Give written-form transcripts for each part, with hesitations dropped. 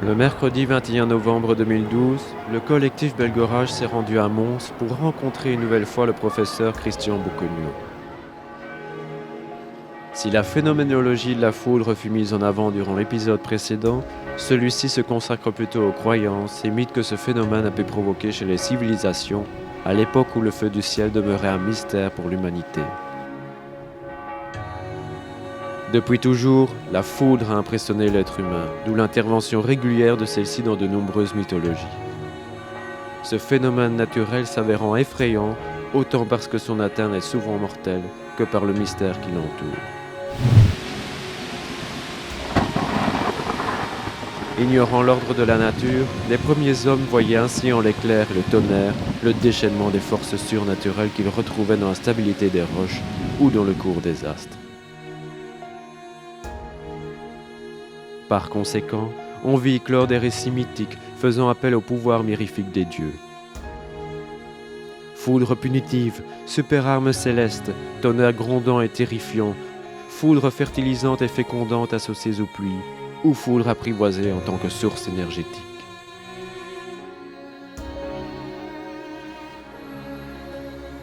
Le mercredi 21 novembre 2012, le collectif Belgorage s'est rendu à Mons pour rencontrer une nouvelle fois le professeur Christian Boucogno. Si la phénoménologie de la foudre fut mise en avant durant l'épisode précédent, celui-ci se consacre plutôt aux croyances et mythes que ce phénomène a pu provoquer chez les civilisations à l'époque où le feu du ciel demeurait un mystère pour l'humanité. Depuis toujours, la foudre a impressionné l'être humain, d'où l'intervention régulière de celle-ci dans de nombreuses mythologies. Ce phénomène naturel s'avérant effrayant, autant parce que son atteinte est souvent mortelle, que par le mystère qui l'entoure. Ignorant l'ordre de la nature, les premiers hommes voyaient ainsi en l'éclair et le tonnerre le déchaînement des forces surnaturelles qu'ils retrouvaient dans la stabilité des roches ou dans le cours des astres. Par conséquent, on vit éclore des récits mythiques faisant appel au pouvoir mirifique des dieux. Foudre punitive, super arme céleste, tonnerre grondant et terrifiant, foudre fertilisante et fécondante associées aux pluies, ou foudre apprivoisée en tant que source énergétique.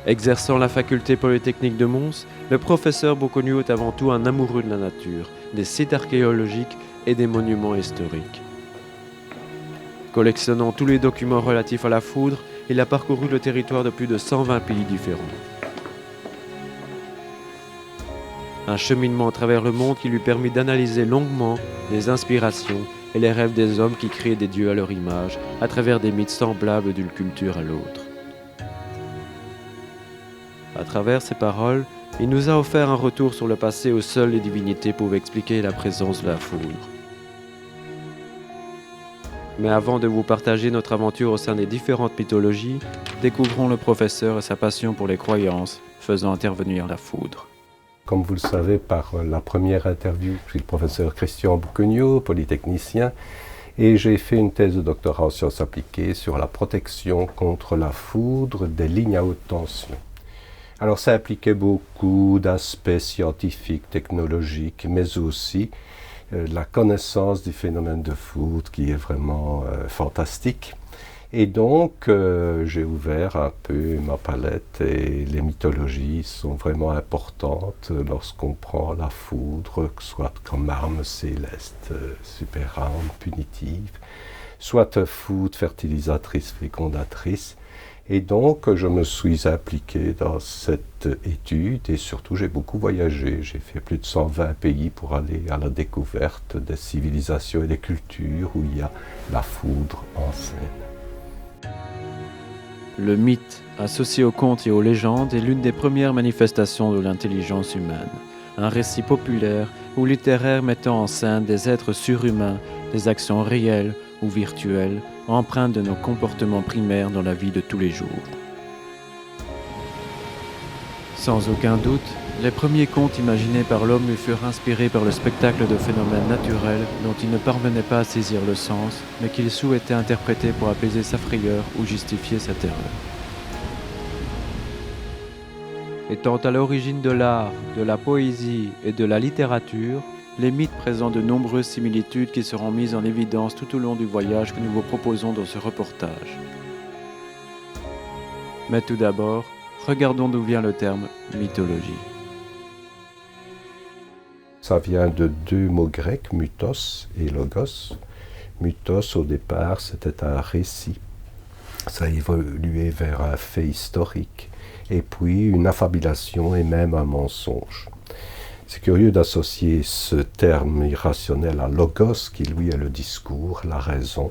Exerçant la faculté polytechnique de Mons, le professeur Boucogno est avant tout un amoureux de la nature, des sites archéologiques et des monuments historiques. Collectionnant tous les documents relatifs à la foudre, il a parcouru le territoire de plus de 120 pays différents. Un cheminement à travers le monde qui lui permit d'analyser longuement les inspirations et les rêves des hommes qui créent des dieux à leur image, à travers des mythes semblables d'une culture à l'autre. À travers ses paroles, il nous a offert un retour sur le passé où seules les divinités pouvaient expliquer la présence de la foudre. Mais avant de vous partager notre aventure au sein des différentes mythologies, découvrons le professeur et sa passion pour les croyances, faisant intervenir la foudre. Comme vous le savez par la première interview, je suis le professeur Christian Boucogno, polytechnicien, et j'ai fait une thèse de doctorat en sciences appliquées sur la protection contre la foudre des lignes à haute tension. Alors ça impliquait beaucoup d'aspects scientifiques, technologiques, mais aussi la connaissance du phénomène de foudre qui est vraiment fantastique. Et donc j'ai ouvert un peu ma palette et les mythologies sont vraiment importantes lorsqu'on prend la foudre, soit comme arme céleste, super arme punitive, soit foudre fertilisatrice, fécondatrice. Et donc, je me suis impliqué dans cette étude et surtout, j'ai beaucoup voyagé. J'ai fait plus de 120 pays pour aller à la découverte des civilisations et des cultures où il y a la foudre en scène. Le mythe, associé aux contes et aux légendes, est l'une des premières manifestations de l'intelligence humaine. Un récit populaire ou littéraire mettant en scène des êtres surhumains, des actions réelles ou virtuelles, empreintes de nos comportements primaires dans la vie de tous les jours. Sans aucun doute, les premiers contes imaginés par l'homme lui furent inspirés par le spectacle de phénomènes naturels dont il ne parvenait pas à saisir le sens, mais qu'il souhaitait interpréter pour apaiser sa frayeur ou justifier sa terreur. Étant à l'origine de l'art, de la poésie et de la littérature, les mythes présentent de nombreuses similitudes qui seront mises en évidence tout au long du voyage que nous vous proposons dans ce reportage. Mais tout d'abord, regardons d'où vient le terme mythologie. Ça vient de deux mots grecs, mythos et logos. Mythos, au départ, c'était un récit. Ça a évolué vers un fait historique, et puis une affabulation et même un mensonge. C'est curieux d'associer ce terme irrationnel à logos, qui lui est le discours, la raison.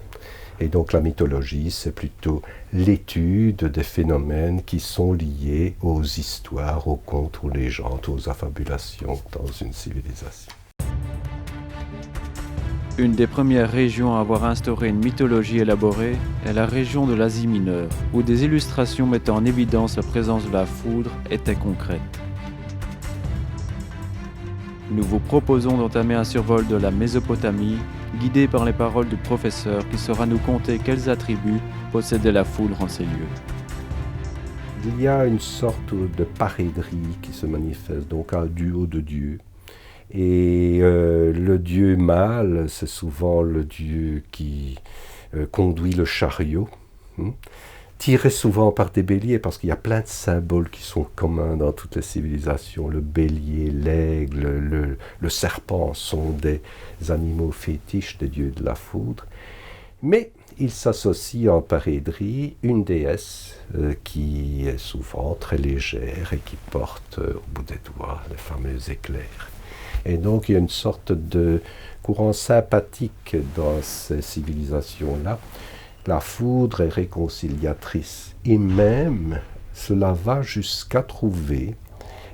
Et donc la mythologie, c'est plutôt l'étude des phénomènes qui sont liés aux histoires, aux contes, aux légendes, aux affabulations dans une civilisation. Une des premières régions à avoir instauré une mythologie élaborée est la région de l'Asie mineure, où des illustrations mettant en évidence la présence de la foudre étaient concrètes. Nous vous proposons d'entamer un survol de la Mésopotamie, guidé par les paroles du professeur qui saura nous conter quels attributs possédait la foudre en ces lieux. Il y a une sorte de parèdrie qui se manifeste, donc un duo de dieux. Et le dieu mâle, c'est souvent le dieu qui conduit le chariot, tiré souvent par des béliers, parce qu'il y a plein de symboles qui sont communs dans toutes les civilisations. Le bélier, l'aigle, le serpent sont des animaux fétiches des dieux de la foudre. Mais il s'associe en parèdrie une déesse qui est souvent très légère et qui porte au bout des doigts les fameux éclairs. Et donc il y a une sorte de courant sympathique dans ces civilisations-là. La foudre est réconciliatrice. Et même, cela va jusqu'à trouver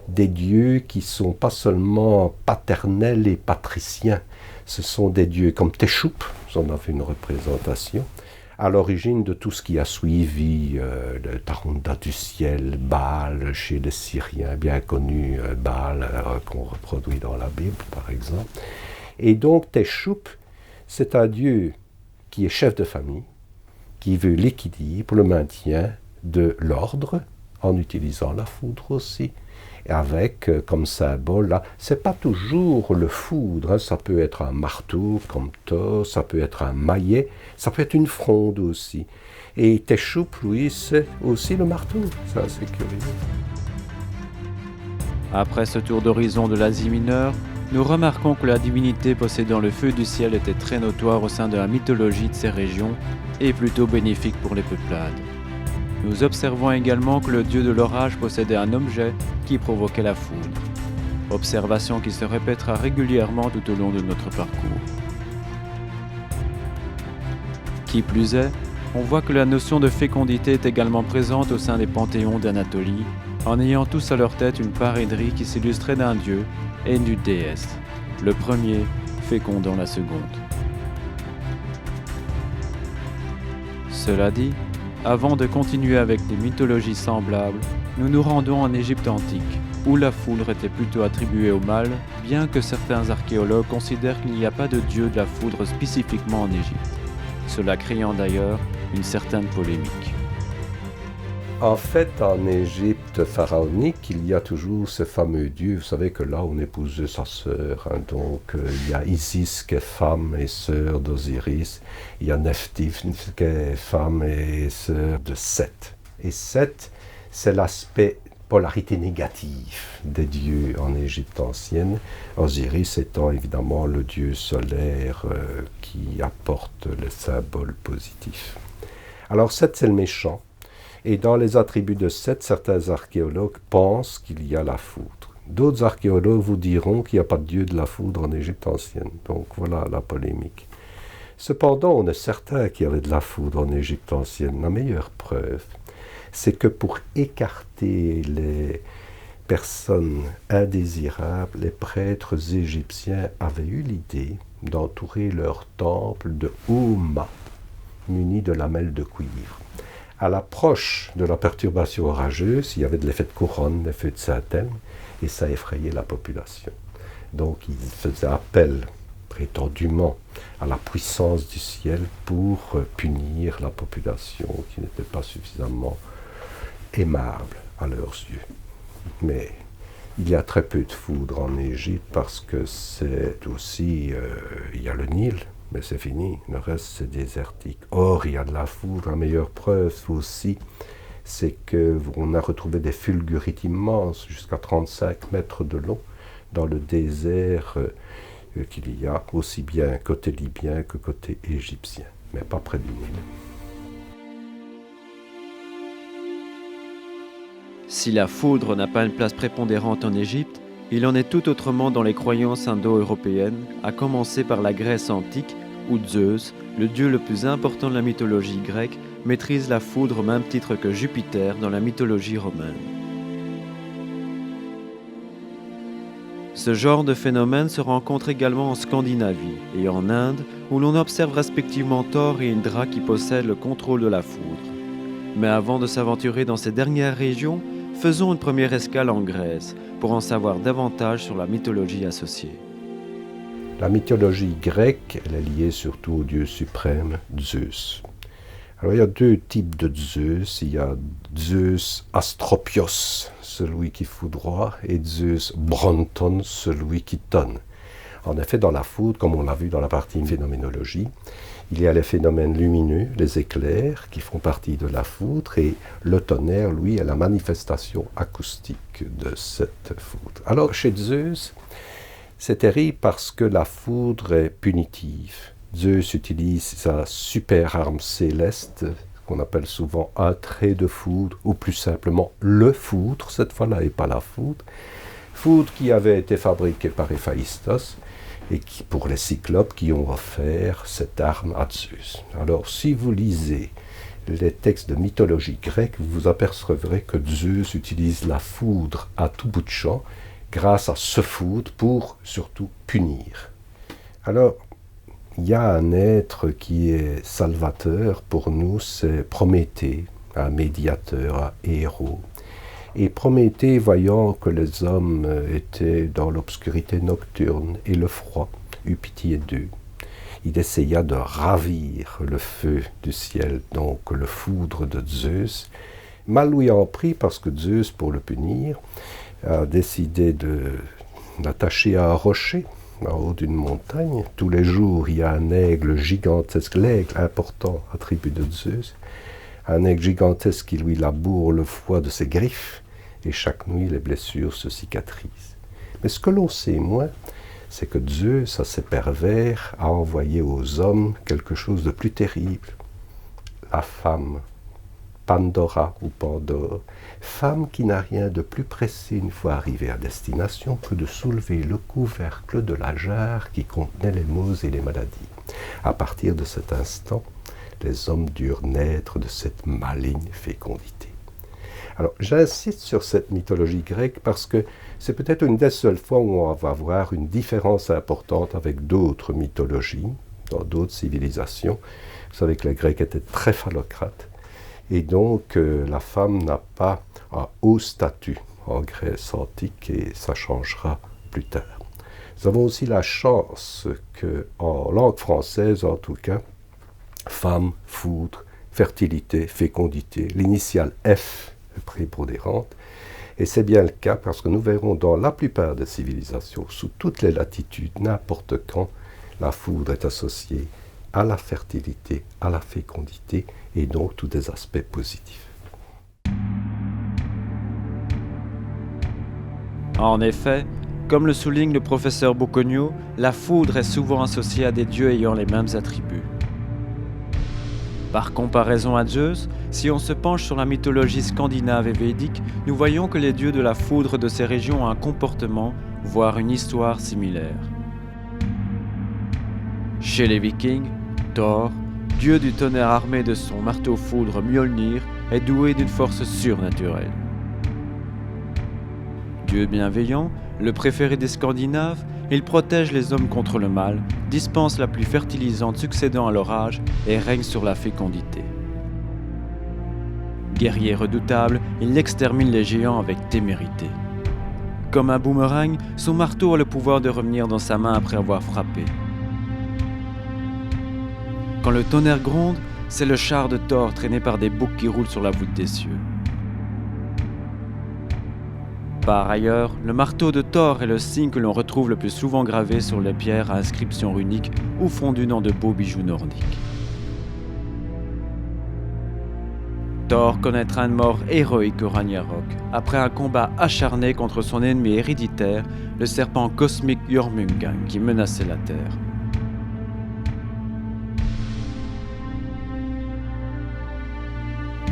des dieux qui ne sont pas seulement paternels et patriciens. Ce sont des dieux comme Téchoup, j'en ai fait une représentation, à l'origine de tout ce qui a suivi, le Tarunda du ciel, Baal chez les Syriens, bien connu, Baal qu'on reproduit dans la Bible par exemple. Et donc Téchoup, c'est un dieu qui est chef de famille, qui veut l'équilibre, le maintien de l'ordre, en utilisant la foudre aussi. Et avec, comme symbole, là, c'est pas toujours le foudre, ça peut être un marteau comme Thor, ça peut être un maillet, ça peut être une fronde aussi. Et Téchoup, lui, c'est aussi le marteau, ça c'est curieux. Après ce tour d'horizon de l'Asie mineure, nous remarquons que la divinité possédant le feu du ciel était très notoire au sein de la mythologie de ces régions et plutôt bénéfique pour les peuplades. Nous observons également que le dieu de l'orage possédait un objet qui provoquait la foudre. Observation qui se répétera régulièrement tout au long de notre parcours. Qui plus est, on voit que la notion de fécondité est également présente au sein des panthéons d'Anatolie, en ayant tous à leur tête une parèdrie qui s'illustrait d'un dieu et d'une déesse, le premier fécondant la seconde. Cela dit, avant de continuer avec des mythologies semblables, nous nous rendons en Égypte antique, où la foudre était plutôt attribuée au mal, bien que certains archéologues considèrent qu'il n'y a pas de dieu de la foudre spécifiquement en Égypte, cela créant d'ailleurs une certaine polémique. En fait, en Égypte pharaonique, il y a toujours ce fameux dieu. Vous savez que là, on épousait sa sœur. Donc, il y a Isis qui est femme et sœur d'Osiris. Il y a Nephthys qui est femme et sœur de Seth. Et Seth, c'est l'aspect polarité négative des dieux en Égypte ancienne. Osiris étant évidemment le dieu solaire qui apporte le symbole positif. Alors, Seth, c'est le méchant. Et dans les attributs de Seth, certains archéologues pensent qu'il y a la foudre. D'autres archéologues vous diront qu'il n'y a pas de dieu de la foudre en Égypte ancienne. Donc voilà la polémique. Cependant, on est certain qu'il y avait de la foudre en Égypte ancienne. La meilleure preuve, c'est que pour écarter les personnes indésirables, les prêtres égyptiens avaient eu l'idée d'entourer leur temple de houmas, munis de lamelles de cuivre. À l'approche de la perturbation orageuse, il y avait de l'effet de couronne, l'effet de Saint-Thème, et ça effrayait la population. Donc ils faisaient appel, prétendument, à la puissance du ciel pour punir la population qui n'était pas suffisamment aimable à leurs yeux. Mais il y a très peu de foudre en Égypte parce que c'est aussi, il y a le Nil, mais c'est fini, le reste c'est désertique. Or, il y a de la foudre, la meilleure preuve aussi, c'est qu'on a retrouvé des fulgurites immenses, jusqu'à 35 mètres de long, dans le désert qu'il y a, aussi bien côté libyen que côté égyptien, mais pas près du Nil. Si la foudre n'a pas une place prépondérante en Égypte, il en est tout autrement dans les croyances indo-européennes, à commencer par la Grèce antique, où Zeus, le dieu le plus important de la mythologie grecque, maîtrise la foudre au même titre que Jupiter dans la mythologie romaine. Ce genre de phénomène se rencontre également en Scandinavie et en Inde, où l'on observe respectivement Thor et Indra qui possèdent le contrôle de la foudre. Mais avant de s'aventurer dans ces dernières régions, faisons une première escale en Grèce pour en savoir davantage sur la mythologie associée. La mythologie grecque, elle est liée surtout au dieu suprême, Zeus. Alors il y a deux types de Zeus. Il y a Zeus Astropios, celui qui foudroie, et Zeus Bronton, celui qui tonne. En effet, dans la foudre, comme on l'a vu dans la partie phénoménologie, il y a les phénomènes lumineux, les éclairs, qui font partie de la foudre, et le tonnerre, lui, est la manifestation acoustique de cette foudre. Alors, chez Zeus, c'est terrible parce que la foudre est punitive. Zeus utilise sa super arme céleste, qu'on appelle souvent un trait de foudre, ou plus simplement le foudre, cette fois-là, et pas la foudre. Foudre qui avait été fabriquée par Héphaïstos, et qui, pour les Cyclopes qui ont offert cette arme à Zeus. Alors, si vous lisez les textes de mythologie grecque, vous vous apercevrez que Zeus utilise la foudre à tout bout de champ, grâce à ce foudre, pour surtout punir. Alors, il y a un être qui est salvateur pour nous, c'est Prométhée, un médiateur, un héros. Et Prométhée, voyant que les hommes étaient dans l'obscurité nocturne et le froid, eut pitié d'eux. Il essaya de ravir le feu du ciel, donc le foudre de Zeus, mal lui en prit parce que Zeus, pour le punir, a décidé de l'attacher à un rocher en haut d'une montagne. Tous les jours, il y a un aigle gigantesque, l'aigle important, attribut de Zeus, un aigle gigantesque qui lui laboure le foie de ses griffes, et chaque nuit les blessures se cicatrisent. Mais ce que l'on sait moins, c'est que Zeus, assez pervers, a envoyé aux hommes quelque chose de plus terrible. La femme, Pandora ou Pandore, femme qui n'a rien de plus pressé une fois arrivée à destination que de soulever le couvercle de la jarre qui contenait les maux et les maladies. À partir de cet instant, les hommes durent naître de cette maligne fécondité. Alors, j'insiste sur cette mythologie grecque parce que c'est peut-être une des seules fois où on va voir une différence importante avec d'autres mythologies, dans d'autres civilisations. Vous savez que les Grecs étaient très phallocrates, et donc la femme n'a pas un haut statut en Grèce antique, et ça changera plus tard. Nous avons aussi la chance qu'en langue française, en tout cas, femme, foudre, fertilité, fécondité, l'initiale F est prépondérante, et c'est bien le cas parce que nous verrons dans la plupart des civilisations, sous toutes les latitudes, n'importe quand, la foudre est associée à la fertilité, à la fécondité, et donc tous des aspects positifs. En effet, comme le souligne le professeur Boccogno, la foudre est souvent associée à des dieux ayant les mêmes attributs. Par comparaison à Zeus, si on se penche sur la mythologie scandinave et védique, nous voyons que les dieux de la foudre de ces régions ont un comportement, voire une histoire similaire. Chez les Vikings, Thor, dieu du tonnerre armé de son marteau-foudre Mjolnir, est doué d'une force surnaturelle. Dieu bienveillant, le préféré des Scandinaves, il protège les hommes contre le mal, dispense la pluie fertilisante succédant à l'orage et règne sur la fécondité. Guerrier redoutable, il extermine les géants avec témérité. Comme un boomerang, son marteau a le pouvoir de revenir dans sa main après avoir frappé. Quand le tonnerre gronde, c'est le char de Thor traîné par des boucs qui roulent sur la voûte des cieux. Par ailleurs, le marteau de Thor est le signe que l'on retrouve le plus souvent gravé sur les pierres à inscription runique ou fondu dans de beaux bijoux nordiques. Thor connaîtra une mort héroïque au Ragnarok, après un combat acharné contre son ennemi héréditaire, le serpent cosmique Jormungand, qui menaçait la Terre.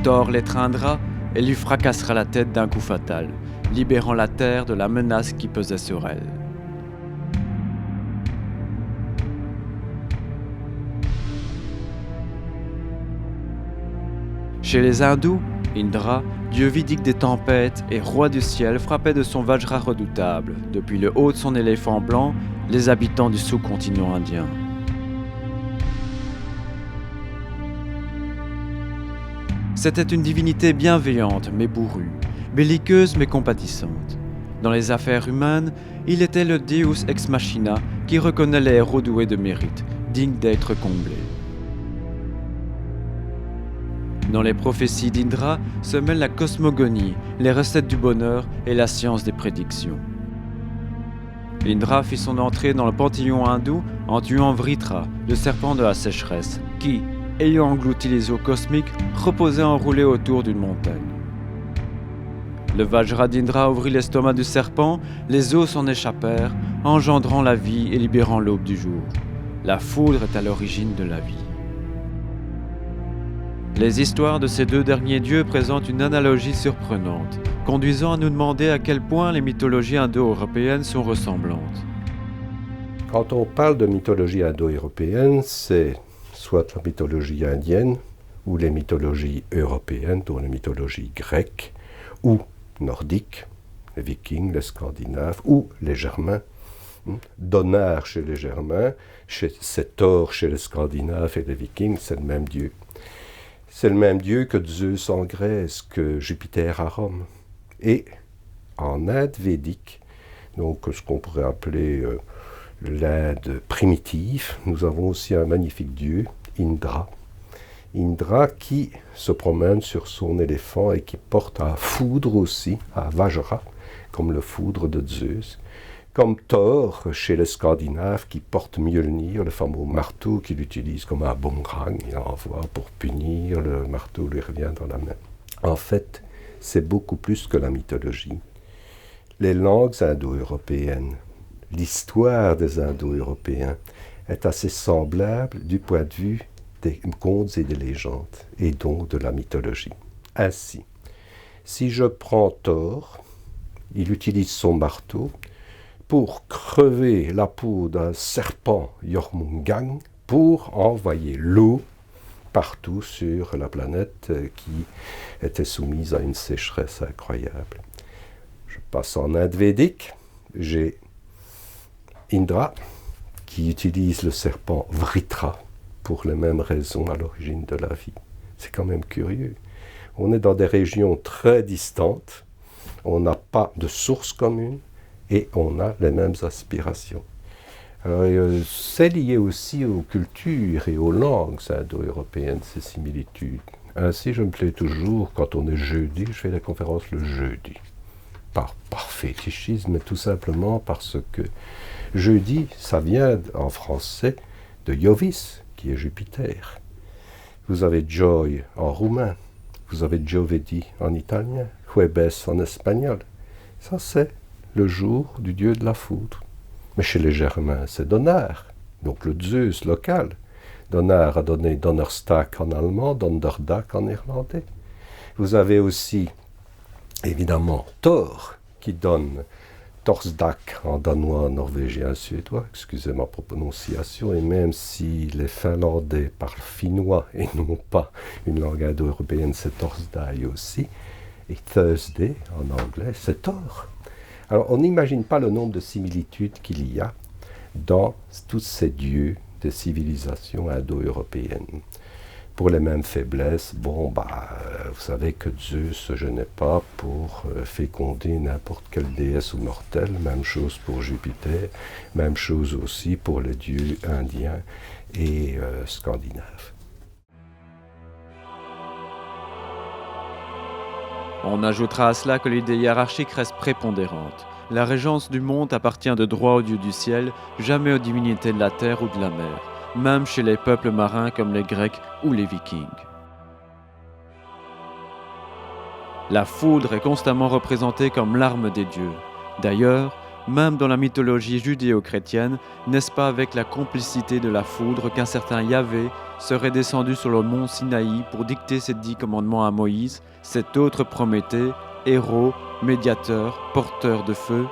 Thor l'étreindra et lui fracassera la tête d'un coup fatal, libérant la Terre de la menace qui pesait sur elle. Chez les hindous, Indra, dieu védique des tempêtes et roi du ciel, frappait de son vajra redoutable, depuis le haut de son éléphant blanc, les habitants du sous-continent indien. C'était une divinité bienveillante mais bourrue, belliqueuse mais compatissante. Dans les affaires humaines, il était le Deus ex machina qui reconnaît les héros doués de mérite, dignes d'être comblés. Dans les prophéties d'Indra se mêlent la cosmogonie, les recettes du bonheur et la science des prédictions. Indra fit son entrée dans le panthéon hindou en tuant Vritra, le serpent de la sécheresse, qui, ayant englouti les eaux cosmiques, reposait enroulé autour d'une montagne. Le Vajra d'Indra ouvrit l'estomac du serpent, les eaux s'en échappèrent, engendrant la vie et libérant l'aube du jour. La foudre est à l'origine de la vie. Les histoires de ces deux derniers dieux présentent une analogie surprenante, conduisant à nous demander à quel point les mythologies indo-européennes sont ressemblantes. Quand on parle de mythologie indo-européenne, c'est soit la mythologie indienne, ou les mythologies européennes, dont la mythologie grecque, ou nordique, les Vikings, les Scandinaves, ou les Germains. Donar chez les Germains, c'est Thor chez les Scandinaves et les Vikings, c'est le même dieu. C'est le même dieu que Zeus en Grèce, que Jupiter à Rome. Et en Inde védique, donc ce qu'on pourrait appeler l'Inde primitive, nous avons aussi un magnifique dieu, Indra. Indra qui se promène sur son éléphant et qui porte à foudre aussi, à Vajra, comme le foudre de Zeus. Comme Thor chez les Scandinaves qui porte Mjolnir, le fameux marteau qu'il utilise comme un boomerang, il envoie pour punir, le marteau lui revient dans la main. En fait, c'est beaucoup plus que la mythologie. Les langues indo-européennes, l'histoire des Indo-Européens est assez semblable du point de vue des contes et des légendes, et donc de la mythologie. Ainsi, si je prends Thor, il utilise son marteau pour crever la peau d'un serpent Jormungand pour envoyer l'eau partout sur la planète qui était soumise à une sécheresse incroyable. Je passe en Inde védique, j'ai Indra qui utilise le serpent Vritra pour les mêmes raisons à l'origine de la vie. C'est quand même curieux. On est dans des régions très distantes, on n'a pas de source commune, et on a les mêmes aspirations. Alors, c'est lié aussi aux cultures et aux langues indo-européennes, ces similitudes. Ainsi, je me plais toujours, quand on est jeudi, je fais des conférences le jeudi. Par fétichisme, mais tout simplement parce que jeudi, ça vient en français de Jovis, qui est Jupiter. Vous avez Joy en roumain, vous avez Giovedì en italien, Jueves en espagnol. Ça, c'est le jour du dieu de la foudre. Mais chez les Germains, c'est Donar, donc le Zeus local. Donar a donné Donnerstag en allemand, Donderdag en néerlandais. Vous avez aussi, évidemment, Thor, qui donne Torsdag en danois, norvégien, suédois, excusez ma prononciation, et même si les Finlandais parlent finnois et non pas une langue indo-européenne, c'est Torsdag aussi, et Thursday en anglais, c'est Thor. Alors, on n'imagine pas le nombre de similitudes qu'il y a dans tous ces dieux des civilisations indo-européennes. Pour les mêmes faiblesses, vous savez que Zeus se gênait pas pour féconder n'importe quelle déesse ou mortelle, même chose pour Jupiter, même chose aussi pour les dieux indiens et scandinaves. On ajoutera à cela que l'idée hiérarchique reste prépondérante. La régence du monde appartient de droit au dieu du ciel, jamais aux divinités de la terre ou de la mer, même chez les peuples marins comme les Grecs ou les Vikings. La foudre est constamment représentée comme l'arme des dieux. D'ailleurs, même dans la mythologie judéo-chrétienne, n'est-ce pas avec la complicité de la foudre qu'un certain Yahvé serait descendu sur le mont Sinaï pour dicter ses 10 commandements à Moïse, cet autre Prométhée, héros, médiateur, porteur de feu.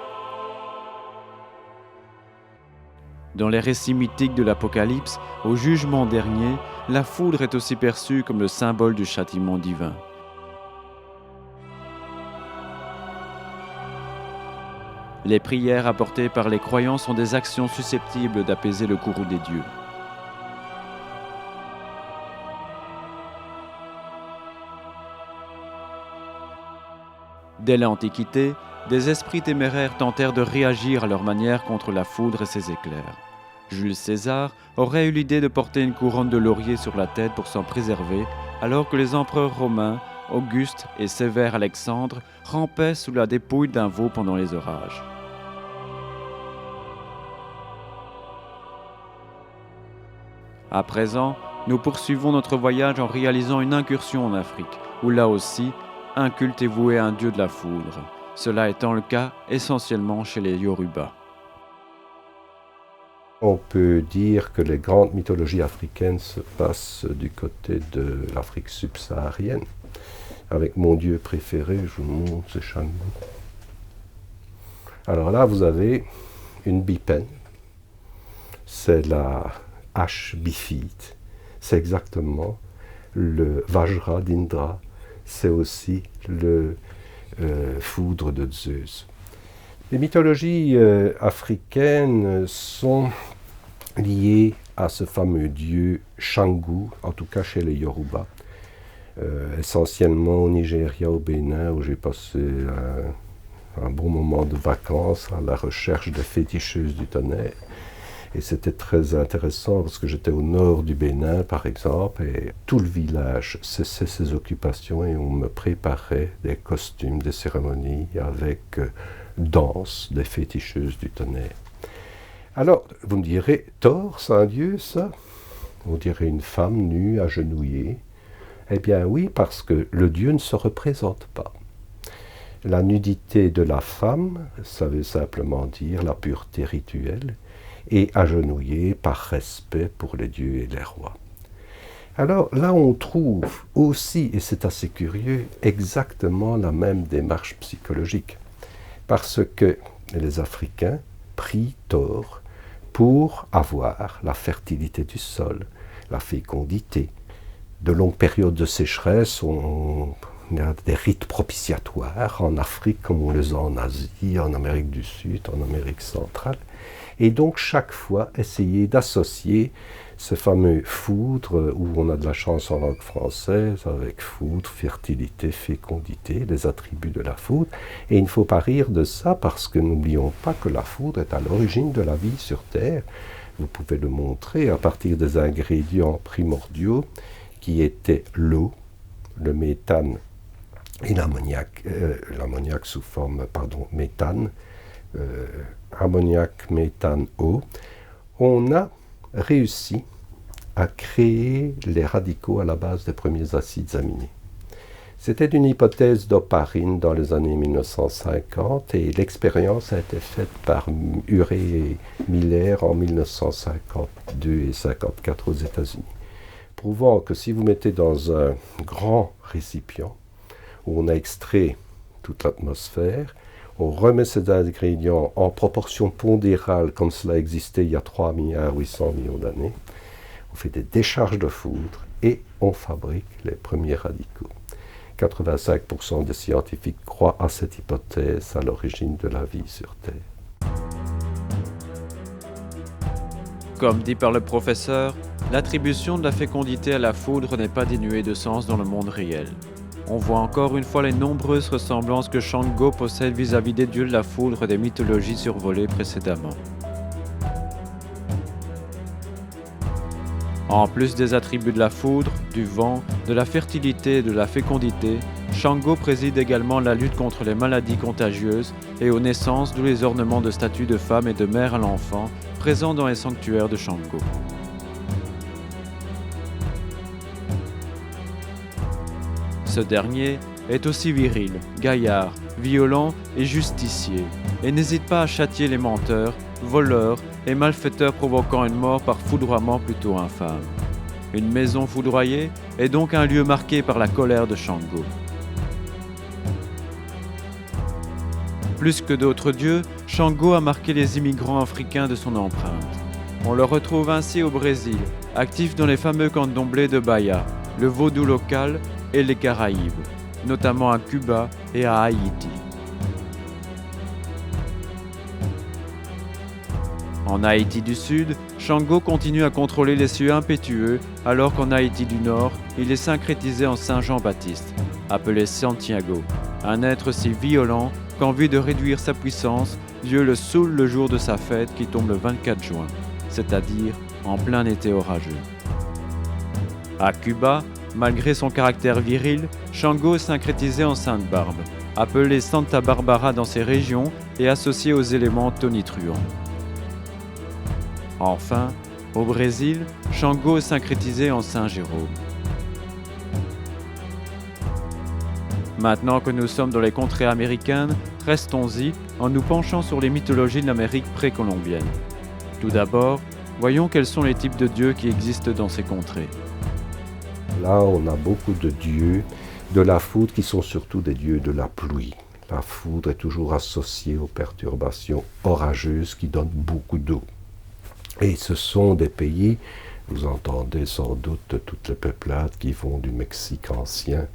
Dans les récits mythiques de l'Apocalypse, au jugement dernier, la foudre est aussi perçue comme le symbole du châtiment divin. Les prières apportées par les croyants sont des actions susceptibles d'apaiser le courroux des dieux. Dès l'Antiquité, des esprits téméraires tentèrent de réagir à leur manière contre la foudre et ses éclairs. Jules César aurait eu l'idée de porter une couronne de laurier sur la tête pour s'en préserver, alors que les empereurs romains, Auguste et Sévère Alexandre, rampaient sous la dépouille d'un veau pendant les orages. À présent, nous poursuivons notre voyage en réalisant une incursion en Afrique, où là aussi, un culte est voué à un dieu de la foudre, cela étant le cas essentiellement chez les Yoruba. On peut dire que les grandes mythologies africaines se passent du côté de l'Afrique subsaharienne. Avec mon dieu préféré, je vous montre, c'est Shango. Alors là, vous avez une bipène, c'est la hache bifide, c'est exactement le Vajra d'Indra, c'est aussi le foudre de Zeus. Les mythologies africaines sont liées à ce fameux dieu Shango, en tout cas chez les Yoruba, essentiellement au Nigeria, au Bénin, où j'ai passé un bon moment de vacances à la recherche de féticheuses du tonnerre. Et c'était très intéressant parce que j'étais au nord du Bénin, par exemple, et tout le village cessait ses occupations et on me préparait des costumes, des cérémonies avec danse des féticheuses du tonnerre. Alors, vous me direz, Thor, c'est un dieu, ça? On dirait une femme nue, agenouillée. Eh bien oui, parce que le dieu ne se représente pas. La nudité de la femme, ça veut simplement dire la pureté rituelle, et agenouillée par respect pour les dieux et les rois. Alors là, on trouve aussi, et c'est assez curieux, exactement la même démarche psychologique. Parce que les Africains prient Thor pour avoir la fertilité du sol, la fécondité. De longues périodes de sécheresse, on a des rites propitiatoires en Afrique comme on les a en Asie, en Amérique du Sud, en Amérique centrale. Et donc chaque fois, essayer d'associer ce fameux foudre, où on a de la chance en langue française, avec foudre, fertilité, fécondité, les attributs de la foudre. Et il ne faut pas rire de ça, parce que n'oublions pas que la foudre est à l'origine de la vie sur Terre. Vous pouvez le montrer à partir des ingrédients primordiaux, qui étaient l'eau, le méthane et l'ammoniac sous forme, méthane, ammoniac, méthane, eau, on a réussi à créer les radicaux à la base des premiers acides aminés. C'était une hypothèse d'Oparine dans les années 1950 et l'expérience a été faite par Urey et Miller en 1952 et 1954 aux États-Unis, prouvant que si vous mettez dans un grand récipient où on a extrait toute l'atmosphère, on remet ces ingrédients en proportion pondérale comme cela existait il y a 3 800 milliards d'années. On fait des décharges de foudre et on fabrique les premiers radicaux. 85% des scientifiques croient à cette hypothèse à l'origine de la vie sur Terre. Comme dit par le professeur, l'attribution de la fécondité à la foudre n'est pas dénuée de sens dans le monde réel. On voit encore une fois les nombreuses ressemblances que Shango possède vis-à-vis des dieux de la foudre des mythologies survolées précédemment. En plus des attributs de la foudre, du vent, de la fertilité et de la fécondité, Shango préside également la lutte contre les maladies contagieuses et aux naissances, d'où les ornements de statues de femmes et de mères à l'enfant présents dans les sanctuaires de Shango. Ce dernier est aussi viril, gaillard, violent et justicier, et n'hésite pas à châtier les menteurs, voleurs et malfaiteurs provoquant une mort par foudroiement plutôt infâme. Une maison foudroyée est donc un lieu marqué par la colère de Shango. Plus que d'autres dieux, Shango a marqué les immigrants africains de son empreinte. On le retrouve ainsi au Brésil, actif dans les fameux candomblés de Bahia, le vaudou local et les Caraïbes, notamment à Cuba et à Haïti. En Haïti du Sud, Shango continue à contrôler les cieux impétueux, alors qu'en Haïti du Nord, il est syncrétisé en Saint Jean-Baptiste, appelé Santiago, un être si violent qu'en vue de réduire sa puissance, Dieu le saoule le jour de sa fête qui tombe le 24 juin, c'est-à-dire en plein été orageux. À Cuba, Malgré son caractère viril, Shango est syncrétisé en Sainte Barbe, appelée Santa Barbara dans ces régions et associée aux éléments tonitruants. Enfin, au Brésil, Shango est syncrétisé en Saint Jérôme. Maintenant que nous sommes dans les contrées américaines, restons-y en nous penchant sur les mythologies de l'Amérique précolombienne. Tout d'abord, voyons quels sont les types de dieux qui existent dans ces contrées. Là, on a beaucoup de dieux de la foudre qui sont surtout des dieux de la pluie. La foudre est toujours associée aux perturbations orageuses qui donnent beaucoup d'eau. Et ce sont des pays, vous entendez sans doute toutes les peuplades qui vont du Mexique ancien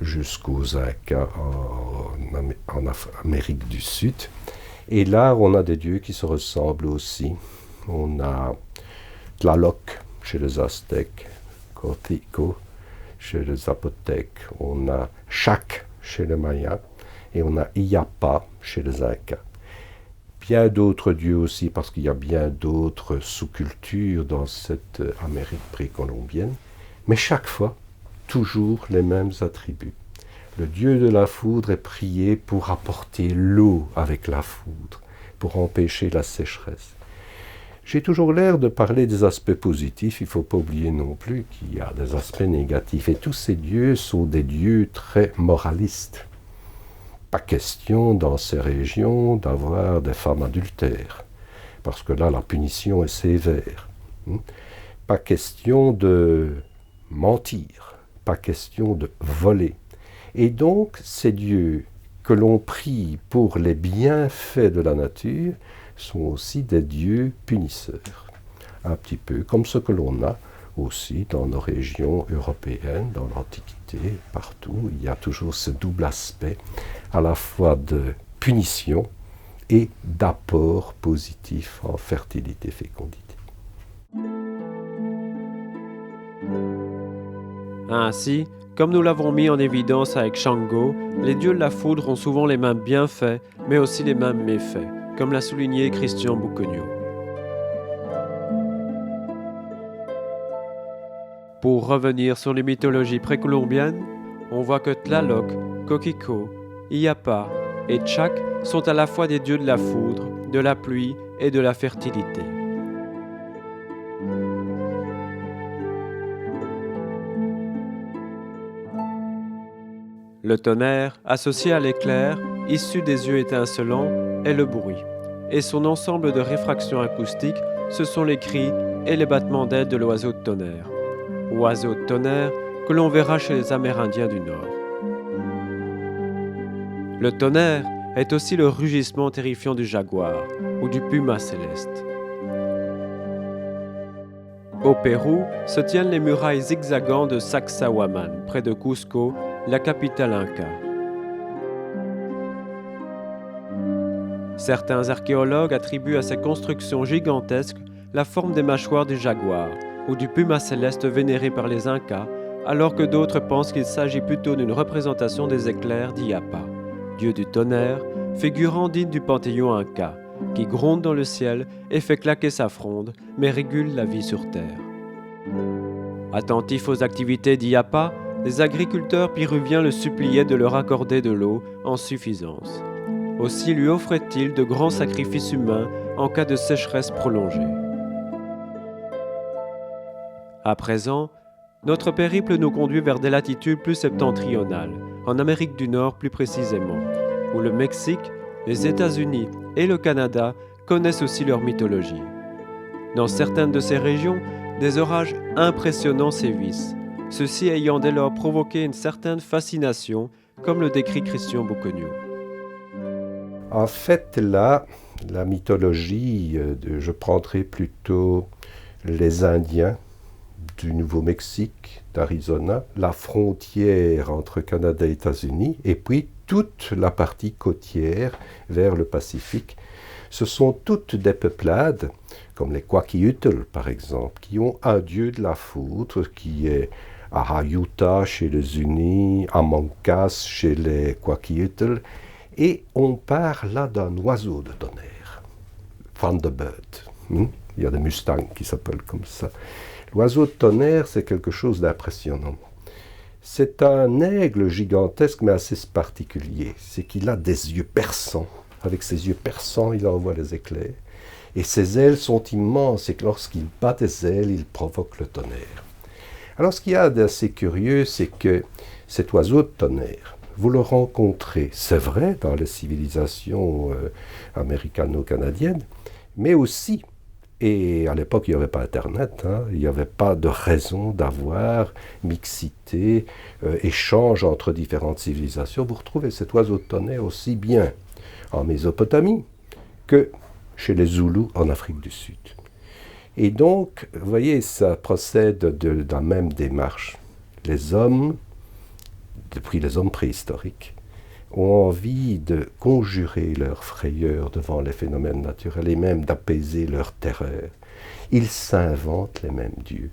jusqu'aux Incas en Amérique du Sud. Et là, on a des dieux qui se ressemblent aussi. On a Tlaloc chez les Aztèques, Cortico chez les Zapotèques, on a Chac chez les Mayas et on a Illapa chez les Incas. Bien d'autres dieux aussi, parce qu'il y a bien d'autres sous-cultures dans cette Amérique précolombienne, mais chaque fois, toujours les mêmes attributs. Le dieu de la foudre est prié pour apporter l'eau avec la foudre, pour empêcher la sécheresse. J'ai toujours l'air de parler des aspects positifs, il ne faut pas oublier non plus qu'il y a des aspects négatifs. Et tous ces dieux sont des dieux très moralistes. Pas question dans ces régions d'avoir des femmes adultères, parce que là la punition est sévère. Pas question de mentir, pas question de voler. Et donc ces dieux que l'on prie pour les bienfaits de la nature sont aussi des dieux punisseurs, un petit peu comme ce que l'on a aussi dans nos régions européennes, dans l'Antiquité, partout. Il y a toujours ce double aspect, à la fois de punition et d'apport positif en fertilité, fécondité. Ainsi, comme nous l'avons mis en évidence avec Shango, les dieux de la foudre ont souvent les mêmes bienfaits, mais aussi les mêmes méfaits, comme l'a souligné Christian Bouquegnaud. Pour revenir sur les mythologies précolombiennes, on voit que Tlaloc, Coquico, Illapa et Chac sont à la fois des dieux de la foudre, de la pluie et de la fertilité. Le tonnerre, associé à l'éclair, issu des yeux étincelants, est le bruit, et son ensemble de réfraction acoustique, ce sont les cris et les battements d'ailes de l'oiseau de tonnerre. Oiseau de tonnerre que l'on verra chez les Amérindiens du Nord. Le tonnerre est aussi le rugissement terrifiant du jaguar ou du puma céleste. Au Pérou se tiennent les murailles zigzagants de Sacsayhuamán, près de Cusco, la capitale inca. Certains archéologues attribuent à ces constructions gigantesques la forme des mâchoires du jaguar ou du puma céleste vénéré par les Incas, alors que d'autres pensent qu'il s'agit plutôt d'une représentation des éclairs d'Illapa, dieu du tonnerre, figurant digne du panthéon inca, qui gronde dans le ciel et fait claquer sa fronde, mais régule la vie sur terre. Attentifs aux activités d'Illapa, les agriculteurs péruviens le suppliaient de leur accorder de l'eau en suffisance. Aussi lui offraient-ils de grands sacrifices humains en cas de sécheresse prolongée. À présent, notre périple nous conduit vers des latitudes plus septentrionales, en Amérique du Nord plus précisément, où le Mexique, les États-Unis et le Canada connaissent aussi leur mythologie. Dans certaines de ces régions, des orages impressionnants sévissent, ceux-ci ayant dès lors provoqué une certaine fascination, comme le décrit Christian Bouquegnaud. En fait, là, la mythologie, je prendrais plutôt les Indiens du Nouveau-Mexique, d'Arizona, la frontière entre Canada et États-Unis, et puis toute la partie côtière vers le Pacifique. Ce sont toutes des peuplades, comme les Kwakiutl par exemple, qui ont un dieu de la foudre qui est Ahayuta chez les Unis, Amankas chez les Kwakiutl, et on parle là d'un oiseau de tonnerre, Thunderbird. Il y a des mustangs qui s'appellent comme ça. L'oiseau de tonnerre, c'est quelque chose d'impressionnant. C'est un aigle gigantesque mais assez particulier. C'est qu'il a des yeux perçants. Avec ses yeux perçants, il envoie les éclairs. Et ses ailes sont immenses et que lorsqu'il bat des ailes, il provoque le tonnerre. Alors ce qu'il y a d'assez curieux, c'est que cet oiseau de tonnerre, vous le rencontrez, c'est vrai, dans les civilisations américano-canadiennes, mais aussi, et à l'époque il n'y avait pas Internet, il n'y avait pas de raison d'avoir mixité, échange entre différentes civilisations. Vous retrouvez cet oiseau de tonnerre aussi bien en Mésopotamie que chez les Zoulous en Afrique du Sud. Et donc, vous voyez, ça procède de la même démarche. Les hommes, depuis les hommes préhistoriques, ont envie de conjurer leur frayeur devant les phénomènes naturels et même d'apaiser leur terreur. Ils s'inventent les mêmes dieux,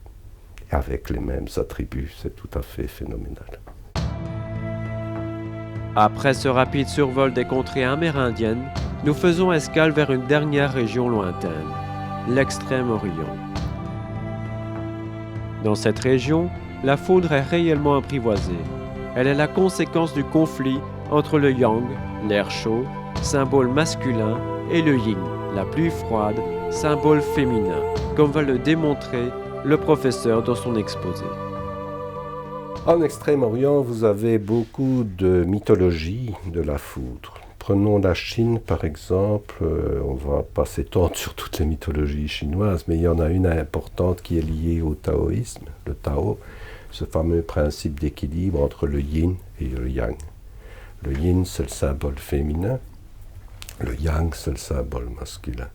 avec les mêmes attributs. C'est tout à fait phénoménal. Après ce rapide survol des contrées amérindiennes, nous faisons escale vers une dernière région lointaine, l'Extrême-Orient. Dans cette région, la foudre est réellement apprivoisée. Elle est la conséquence du conflit entre le yang, l'air chaud, symbole masculin, et le yin, la pluie froide, symbole féminin, comme va le démontrer le professeur dans son exposé. En Extrême-Orient, vous avez beaucoup de mythologie de la foudre. Prenons la Chine, par exemple. On ne va pas s'étendre sur toutes les mythologies chinoises, mais il y en a une importante qui est liée au taoïsme, le Tao, ce fameux principe d'équilibre entre le yin et le yang. Le yin, c'est le symbole féminin, le yang, c'est le symbole masculin.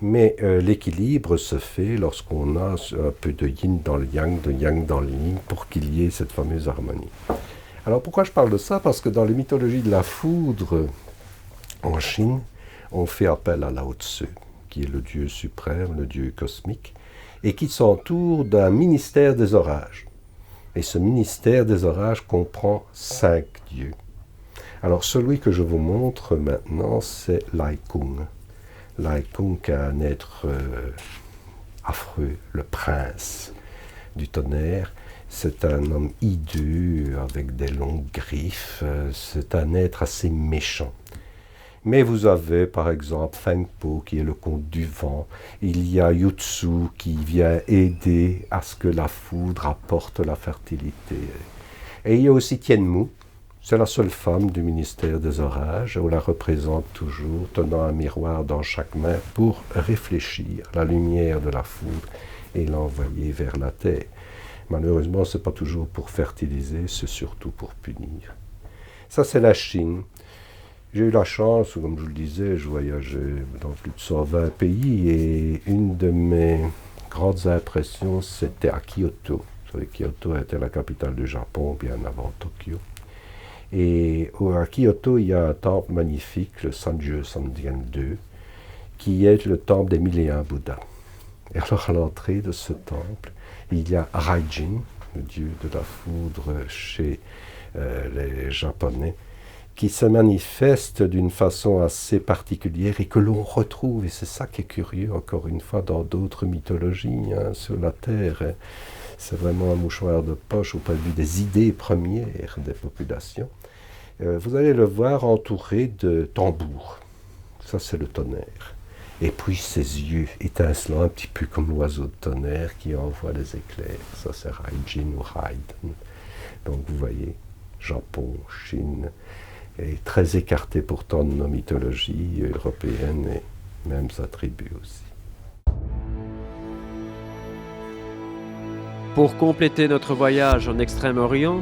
Mais l'équilibre se fait lorsqu'on a un peu de yin dans le yang, de yang dans le yin, pour qu'il y ait cette fameuse harmonie. Alors pourquoi je parle de ça? Parce que dans les mythologies de la foudre, en Chine, on fait appel à Lao Tzu, qui est le dieu suprême, le dieu cosmique, et qui s'entoure d'un ministère des orages. Et ce ministère des orages comprend 5 dieux. Alors celui que je vous montre maintenant, c'est Lai Kung. Lai Kung est un être affreux, le prince du tonnerre. C'est un homme hideux avec des longues griffes. C'est un être assez méchant. Mais vous avez par exemple Feng Po qui est le comte du vent. Il y a Yutsu qui vient aider à ce que la foudre apporte la fertilité. Et il y a aussi Tianmu. C'est la seule femme du ministère des orages. On la représente toujours tenant un miroir dans chaque main pour réfléchir la lumière de la foudre et l'envoyer vers la terre. Malheureusement, ce n'est pas toujours pour fertiliser, c'est surtout pour punir. Ça, c'est la Chine. J'ai eu la chance, comme je vous le disais, je voyageais dans plus de 120 pays et une de mes grandes impressions, c'était à Kyoto. Vous savez, Kyoto était la capitale du Japon bien avant Tokyo. Et à Kyoto, il y a un temple magnifique, le Sanju Sandian II, qui est le temple des 1001 Bouddhas. Et alors, à l'entrée de ce temple, il y a Raijin, le dieu de la foudre chez les Japonais, qui se manifeste d'une façon assez particulière et que l'on retrouve, et c'est ça qui est curieux, encore une fois, dans d'autres mythologies sur la Terre. C'est vraiment un mouchoir de poche au point de vue des idées premières des populations. Vous allez le voir entouré de tambours. Ça, c'est le tonnerre. Et puis ses yeux étincelants, un petit peu comme l'oiseau de tonnerre qui envoie les éclairs. Ça, c'est Raijin ou Raiden. Donc, vous voyez, Japon, Chine, est très écarté pourtant de nos mythologies européennes et mêmes attributs aussi. Pour compléter notre voyage en Extrême-Orient,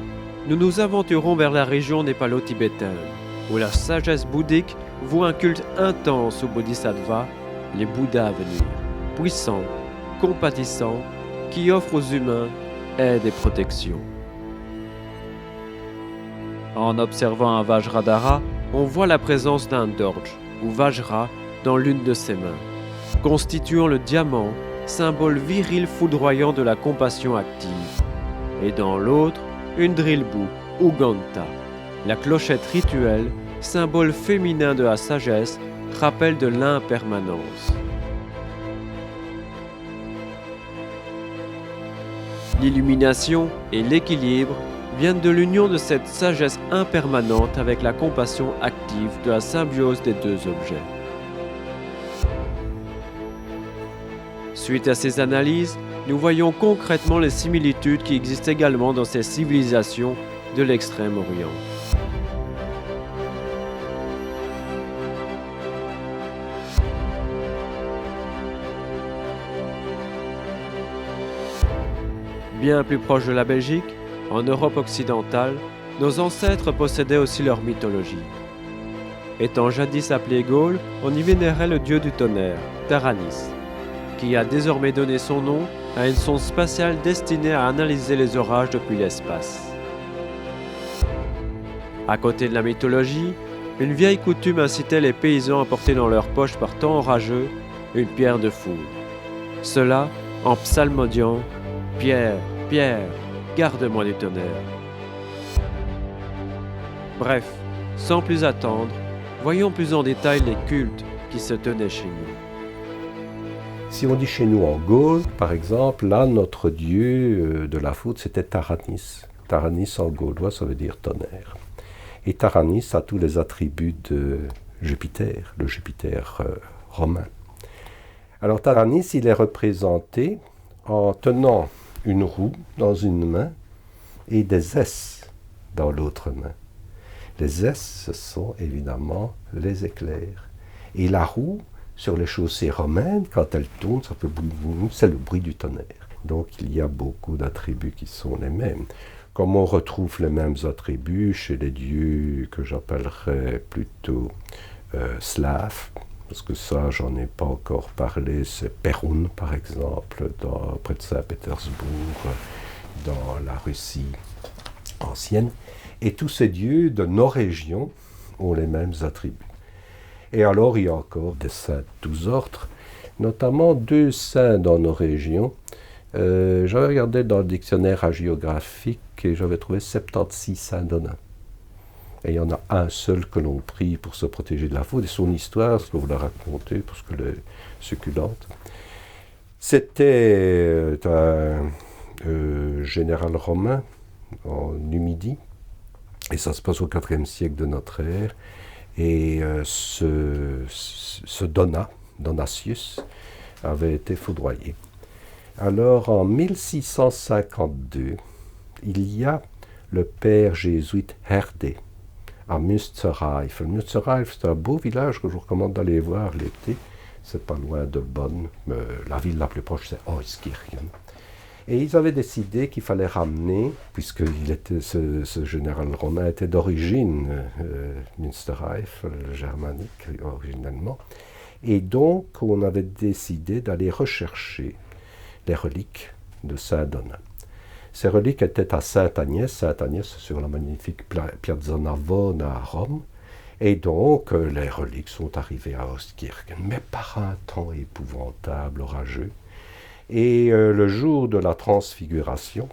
nous nous aventurons vers la région népalo-tibétaine, où la sagesse bouddhique voue un culte intense aux bodhisattvas, les Bouddhas à venir, puissants, compatissants, qui offrent aux humains aide et protection. En observant un Vajradhara, on voit la présence d'un Dorje, ou Vajra, dans l'une de ses mains, constituant le diamant, symbole viril foudroyant de la compassion active, et dans l'autre, une Drilbu, ou Ganta, la clochette rituelle, symbole féminin de la sagesse, rappel de l'impermanence. L'illumination et l'équilibre viennent de l'union de cette sagesse impermanente avec la compassion active de la symbiose des deux objets. Suite à ces analyses, nous voyons concrètement les similitudes qui existent également dans ces civilisations de l'Extrême-Orient. Bien plus proche de la Belgique, en Europe occidentale, nos ancêtres possédaient aussi leur mythologie. Étant jadis appelé Gaule, on y vénérait le dieu du tonnerre, Taranis, qui a désormais donné son nom à une sonde spatiale destinée à analyser les orages depuis l'espace. À côté de la mythologie, une vieille coutume incitait les paysans à porter dans leur poche par temps orageux une pierre de foudre. Cela en psalmodiant « Pierre, Pierre, garde-moi du tonnerre ». Bref, sans plus attendre, voyons plus en détail les cultes qui se tenaient chez nous. Si on dit chez nous en Gaule, par exemple, là, notre dieu de la foudre, c'était Taranis. Taranis en gaulois, ça veut dire tonnerre. Et Taranis a tous les attributs de Jupiter, le Jupiter romain. Alors Taranis, il est représenté en tenant une roue dans une main et des S dans l'autre main. Les S, ce sont évidemment les éclairs. Et la roue, sur les chaussées romaines, quand elle tourne, ça fait boum boum, c'est le bruit du tonnerre. Donc il y a beaucoup d'attributs qui sont les mêmes. Comme on retrouve les mêmes attributs chez les dieux que j'appellerais plutôt slaves, parce que ça, j'en ai pas encore parlé, c'est Perun, par exemple, près de Saint-Pétersbourg, dans la Russie ancienne. Et tous ces dieux de nos régions ont les mêmes attributs. Et alors, il y a encore des saints de tous ordres, notamment 2 saints dans nos régions. J'avais regardé dans le dictionnaire hagiographique et j'avais trouvé 76 saints d'Onin. Et il y en a un seul que l'on prie pour se protéger de la foudre. Et son histoire, je vais vous la raconter parce qu'elle est succulente. C'était un général romain en Numidie. Et ça se passe au IVe siècle de notre ère. Et ce Donatius, avait été foudroyé. Alors, en 1652, il y a le père jésuite Herde à Münsterreif. Münsterreif, c'est un beau village que je vous recommande d'aller voir l'été. C'est pas loin de Bonn. La ville la plus proche, c'est Euskirchen. Et ils avaient décidé qu'il fallait ramener, puisque ce général romain était d'origine Münsterreif, germanique originellement, et donc on avait décidé d'aller rechercher les reliques de Saint Donat. Ces reliques étaient à Sainte-Agnès sur la magnifique Piazza Navona à Rome, et donc les reliques sont arrivées à Euskirchen, mais par un temps épouvantable, orageux. Et le jour de la transfiguration,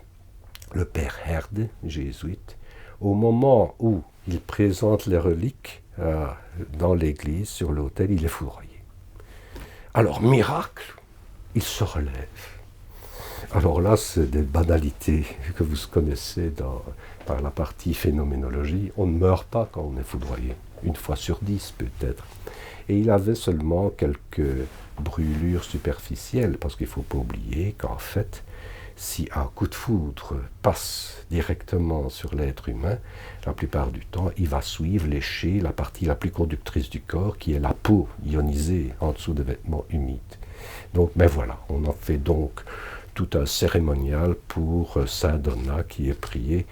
le père Herde, jésuite, au moment où il présente les reliques dans l'église, sur l'autel, il est foudroyé. Alors, miracle, il se relève. Alors là, c'est des banalités que vous connaissez par la partie phénoménologie. On ne meurt pas quand on est foudroyé, 1 fois sur 10 peut-être. Et il avait seulement quelques brûlures superficielles, parce qu'il ne faut pas oublier qu'en fait, si un coup de foudre passe directement sur l'être humain, la plupart du temps, il va suivre, lécher la partie la plus conductrice du corps, qui est la peau ionisée en dessous des vêtements humides. Donc, mais voilà, on en fait donc tout un cérémonial pour Saint Donat qui est prié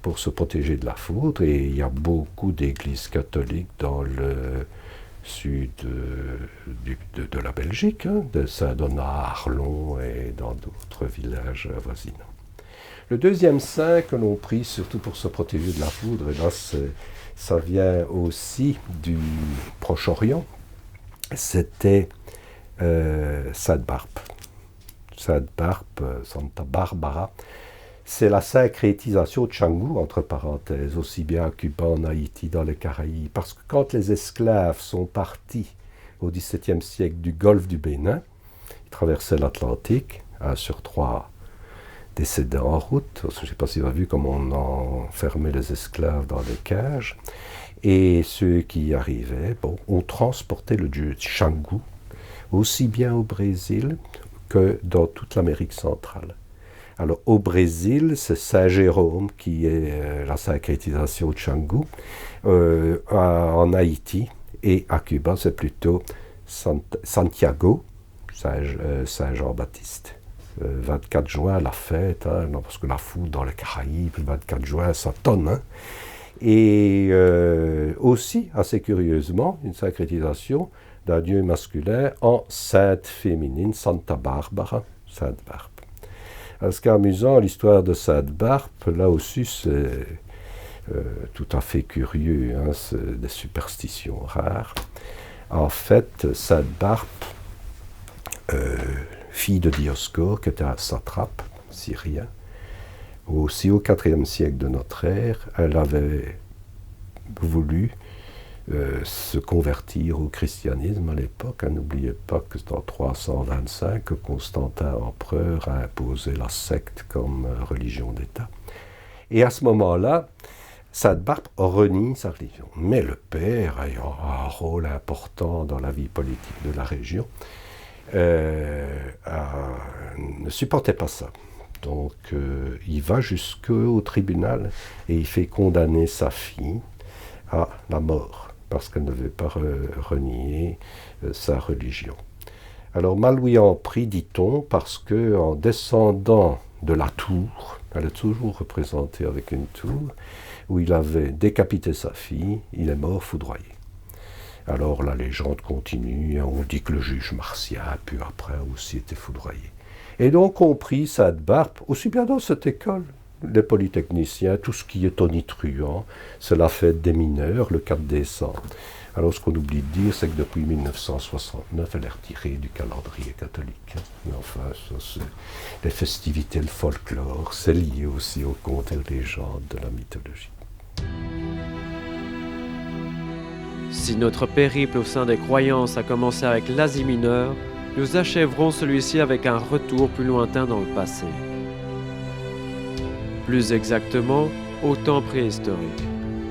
pour se protéger de la foudre. Et il y a beaucoup d'églises catholiques dans le sud de la Belgique, de Saint-Donat, Arlon et dans d'autres villages voisins. Le deuxième saint que l'on prie, surtout pour se protéger de la foudre, et là ça vient aussi du Proche-Orient, c'était Sainte Barbe. Sainte Barbe, Santa Barbara, c'est la syncrétisation de Canggu, entre parenthèses, aussi bien à Cuba, en Haïti, dans les Caraïbes. Parce que quand les esclaves sont partis au XVIIe siècle du golfe du Bénin, ils traversaient l'Atlantique, 1 sur 3 décédés en route. Je ne sais pas si vous avez vu comment on enfermait les esclaves dans des cages. Et ceux qui y arrivaient, on transportait le dieu Xangô aussi bien au Brésil que dans toute l'Amérique centrale. Alors au Brésil, c'est Saint Jérôme qui est la sacralisation de Xangô. En Haïti et à Cuba, c'est plutôt Santiago, Saint Jean-Baptiste. 24 juin, la fête, parce que la foule dans les Caraïbes, le 24 juin, ça tonne. Et aussi, assez curieusement, une sacralisation d'un dieu masculin en sainte féminine, Santa Barbara, Sainte Barbe. Alors, ce qui est amusant, l'histoire de Sainte Barbe, là aussi, c'est tout à fait curieux, c'est des superstitions rares. En fait, Sainte Barbe, fille de Dioscore, qui était un satrape syrien, aussi au IVe siècle de notre ère, elle avait voulu se convertir au christianisme à l'époque. N'oubliez pas que c'est en 325 que Constantin, empereur, a imposé la secte comme religion d'État. Et à ce moment-là, Sainte Barbe renie sa religion. Mais le père, ayant un rôle important dans la vie politique de la région, ne supportait pas ça. Donc il va jusqu'au tribunal et il fait condamner sa fille à la mort parce qu'elle ne veut pas renier sa religion. Alors mal lui en prie, dit-on, parce qu'en descendant de la tour, elle est toujours représentée avec une tour, où il avait décapité sa fille, il est mort foudroyé. Alors la légende continue, on dit que le juge Martien, puis après, a aussi été foudroyé. Et donc on prie Sainte Barbe, aussi bien dans cette école, les polytechniciens, tout ce qui est tonitruant, c'est la fête des mineurs, le 4 décembre. Alors ce qu'on oublie de dire, c'est que depuis 1969, elle est retirée du calendrier catholique. Mais enfin, ça c'est les festivités, le folklore, c'est lié aussi aux contes et légendes de la mythologie. Si notre périple au sein des croyances a commencé avec l'Asie mineure, nous achèverons celui-ci avec un retour plus lointain dans le passé. Plus exactement, au temps préhistorique,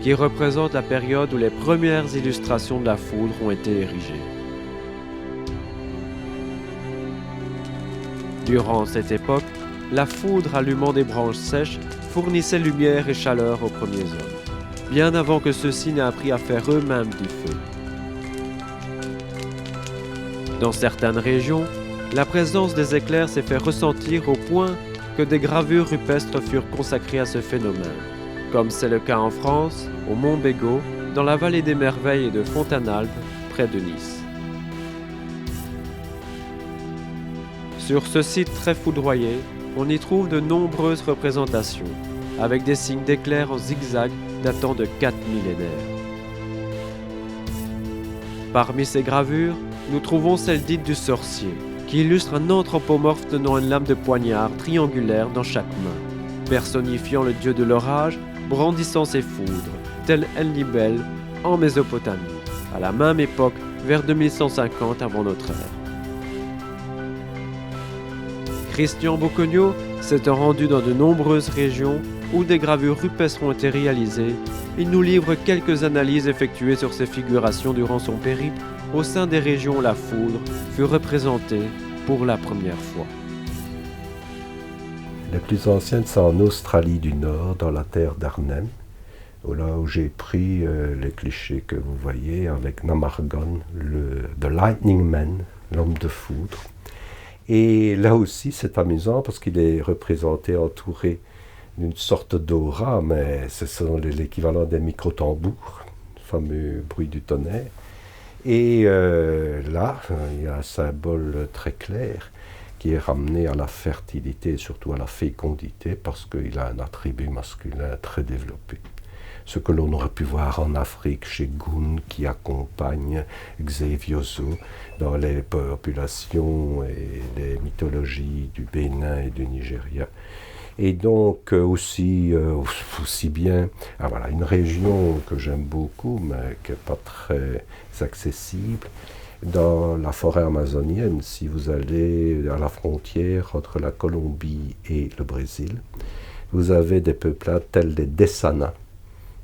qui représente la période où les premières illustrations de la foudre ont été érigées. Durant cette époque, la foudre allumant des branches sèches fournissait lumière et chaleur aux premiers hommes, bien avant que ceux-ci n'aient appris à faire eux-mêmes du feu. Dans certaines régions, la présence des éclairs s'est fait ressentir au point que des gravures rupestres furent consacrées à ce phénomène, comme c'est le cas en France, au Mont Bégaud, dans la vallée des Merveilles et de Fontanalbe, près de Nice. Sur ce site très foudroyé, on y trouve de nombreuses représentations, avec des signes d'éclairs en zigzag datant de 4 millénaires. Parmi ces gravures, nous trouvons celle dite du sorcier, qui illustre un anthropomorphe tenant une lame de poignard triangulaire dans chaque main, personnifiant le dieu de l'orage, brandissant ses foudres, tel Elnibel en Mésopotamie, à la même époque, vers 2150 avant notre ère. Christian Boccogno s'étant rendu dans de nombreuses régions où des gravures rupestres ont été réalisées, il nous livre quelques analyses effectuées sur ces figurations durant son périple au sein des régions où la foudre fut représentée pour la première fois. Les plus anciennes sont en Australie du Nord, dans la terre d'Arnhem, là où j'ai pris les clichés que vous voyez avec Namargon, The Lightning Man, l'homme de foudre. Et là aussi, c'est amusant parce qu'il est représenté entouré d'une sorte d'aura, mais ce sont l'équivalent des micro-tambours, le fameux bruit du tonnerre. Et là, il y a un symbole très clair qui est ramené à la fertilité et surtout à la fécondité parce qu'il a un attribut masculin très développé. Ce que l'on aurait pu voir en Afrique chez Goun qui accompagne Xevioso dans les populations et les mythologies du Bénin et du Nigeria. Et donc aussi bien, une région que j'aime beaucoup mais qui n'est pas très accessible, Dans la forêt amazonienne, si vous allez à la frontière entre la Colombie et le Brésil, vous avez des peuplades tels des Dessanas.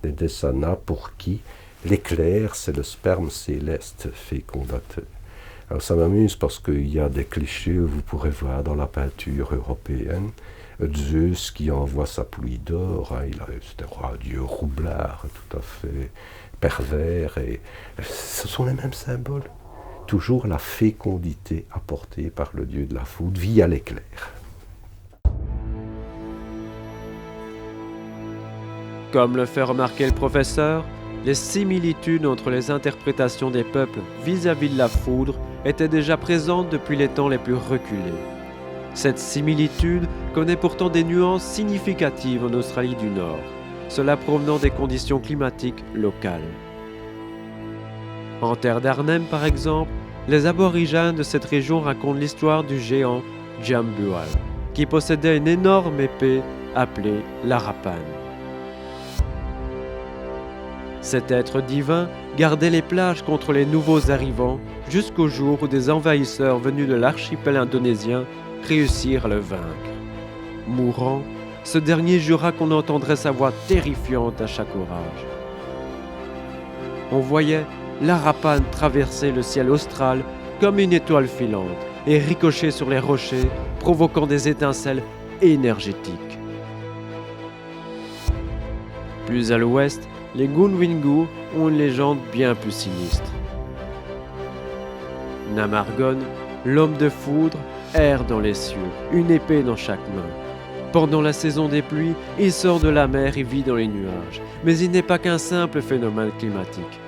Des Dessanas pour qui l'éclair, c'est le sperme céleste fécondateur. Alors ça m'amuse parce qu'il y a des clichés, vous pourrez voir dans la peinture européenne, Zeus qui envoie sa pluie d'or, c'est un roi dieu roublard, tout à fait pervers, et ce sont les mêmes symboles. Toujours la fécondité apportée par le dieu de la foudre via l'éclair. Comme le fait remarquer le professeur, les similitudes entre les interprétations des peuples vis-à-vis de la foudre étaient déjà présentes depuis les temps les plus reculés. Cette similitude connaît pourtant des nuances significatives en Australie du Nord, cela provenant des conditions climatiques locales. En terre d'Arnhem, par exemple, les aborigènes de cette région racontent l'histoire du géant Djambual, qui possédait une énorme épée appelée l'Arapan. Cet être divin gardait les plages contre les nouveaux arrivants jusqu'au jour où des envahisseurs venus de l'archipel indonésien réussirent à le vaincre. Mourant, ce dernier jura qu'on entendrait sa voix terrifiante à chaque orage. On voyait l'Arapan traverser le ciel austral comme une étoile filante et ricocher sur les rochers, provoquant des étincelles énergétiques. Plus à l'ouest, les Gunwingu ont une légende bien plus sinistre. Namargon, l'homme de foudre, erre dans les cieux, une épée dans chaque main. Pendant la saison des pluies, il sort de la mer et vit dans les nuages, mais il n'est pas qu'un simple phénomène climatique.